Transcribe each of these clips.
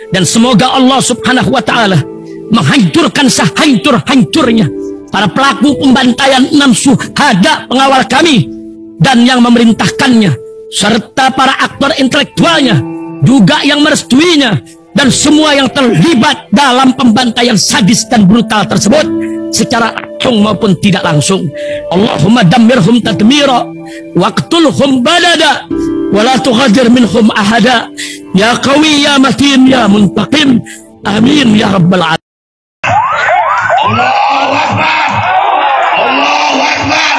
Dan semoga Allah subhanahu wa ta'ala menghancurkan sehancur-hancurnya para pelaku pembantaian 6 syuhada pengawal kami dan yang memerintahkannya, serta para aktor intelektualnya juga yang merestuinya, dan semua yang terlibat dalam pembantaian sadis dan brutal tersebut secara langsung maupun tidak langsung. Allahumma dammirhum tadmira waqtulhum badada wala tughadir minhum ahada ya qawi ya matin ya muntaqim amin ya rabbal alamin. Allahu Akbar, Allahu Akbar.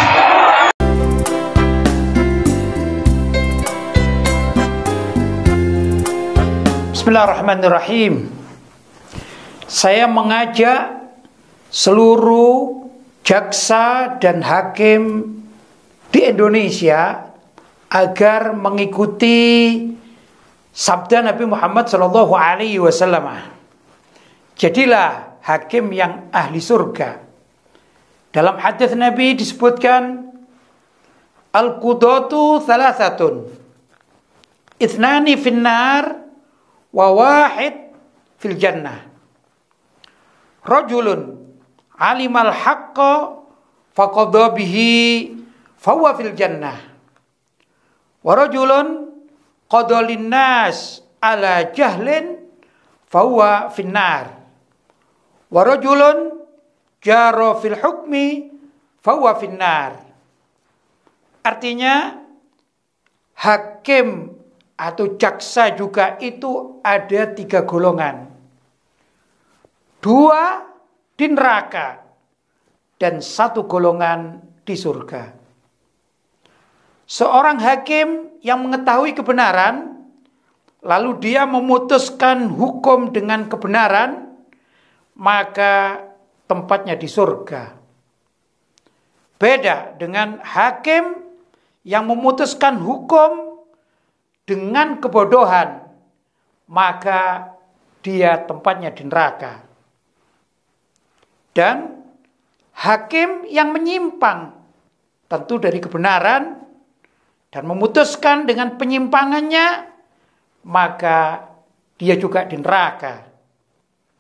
Bismillahirrahmanirrahim. Saya mengajak seluruh jaksa dan hakim di Indonesia agar mengikuti sabda Nabi Muhammad SAW. Jadilah hakim yang ahli surga. Dalam hadis Nabi disebutkan, al-qudatu thalathatun, ithnani finnar wa wahid fil jannah. Rajulun alimal haqqa faqadha bihi fahuwa fil jannah. Wa rajulun qada linnas ala jahlin fahuwa finnar. Wa rajulun jara fil hukmi fahuwa finnar. Artinya hakim atau jaksa juga itu ada 3 golongan. 2 di neraka dan 1 golongan di surga. Seorang hakim yang mengetahui kebenaran lalu dia memutuskan hukum dengan kebenaran, maka tempatnya di surga. Beda dengan hakim yang memutuskan hukum dengan kebodohan, maka dia tempatnya di neraka. Dan hakim yang menyimpang tentu dari kebenaran dan memutuskan dengan penyimpangannya, maka dia juga di neraka.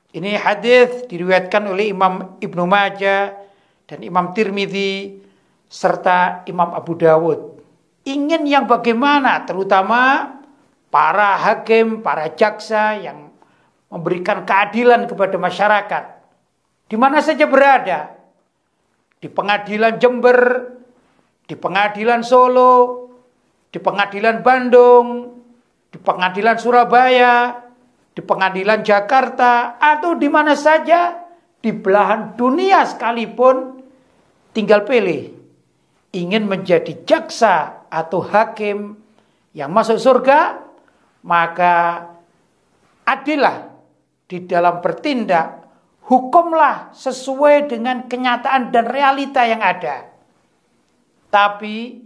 Ini hadis diriwayatkan oleh Imam Ibnu Majah dan Imam Tirmidzi serta Imam Abu Dawud. Ingin yang bagaimana, terutama para hakim, para jaksa yang memberikan keadilan kepada masyarakat di mana saja berada, di pengadilan Jember, di pengadilan Solo, di pengadilan Bandung, di pengadilan Surabaya, di pengadilan Jakarta, atau di mana saja di belahan dunia sekalipun, tinggal pilih. Ingin menjadi jaksa atau hakim yang masuk surga, maka adillah di dalam bertindak, hukumlah sesuai dengan kenyataan dan realita yang ada. Tapi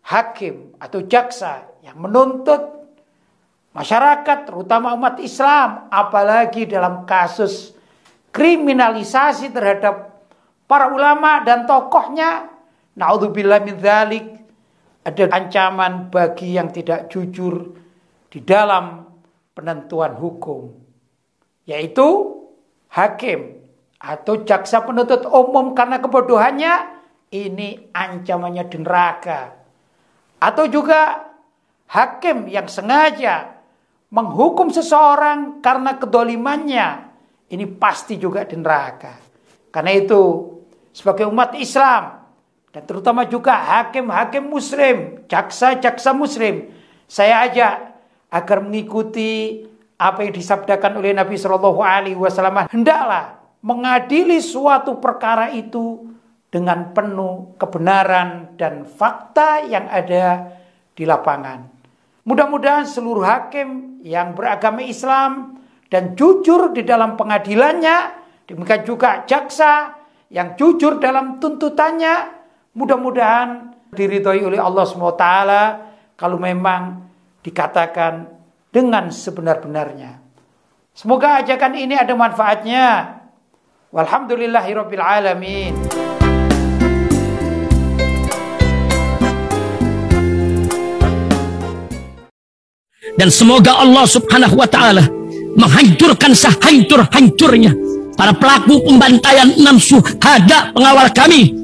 hakim atau jaksa yang menuntut masyarakat, terutama umat Islam, apalagi dalam kasus kriminalisasi terhadap para ulama dan tokohnya, na'udzubillah min dzalik, ada ancaman bagi yang tidak jujur di dalam penentuan hukum, yaitu hakim atau jaksa penuntut umum karena kebodohannya, ini ancamannya di neraka. Atau juga hakim yang sengaja menghukum seseorang karena kedolimannya, ini pasti juga di neraka. Karena itu sebagai umat Islam dan terutama juga hakim-hakim muslim, jaksa-jaksa muslim, saya ajak agar mengikuti apa yang disabdakan oleh Nabi SAW. Hendaklah mengadili suatu perkara itu dengan penuh kebenaran dan fakta yang ada di lapangan. Mudah-mudahan seluruh hakim yang beragama Islam dan jujur di dalam pengadilannya, demikian juga jaksa yang jujur dalam tuntutannya, mudah-mudahan diridhoi oleh Allah SWT kalau memang dikatakan dengan sebenar-benarnya. Semoga ajakan ini ada manfaatnya. Walhamdulillahirabbil alamin. Dan semoga Allah subhanahu wa ta'ala menghancurkan sehancur-hancurnya para pelaku pembantaian 6 syuhada pengawal kami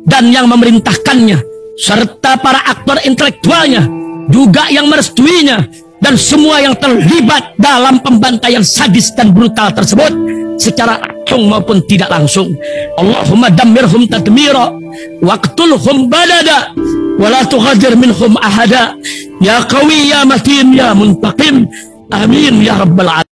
dan yang memerintahkannya, serta para aktor intelektualnya, juga yang merestuinya, dan semua yang terlibat dalam pembantaian sadis dan brutal tersebut secara langsung maupun tidak langsung. Allahumma dammirhum tadmira waqtulhum badada wala tughadir minhum ahada ya qawi ya matin ya muntaqim amin ya rabbal alamin.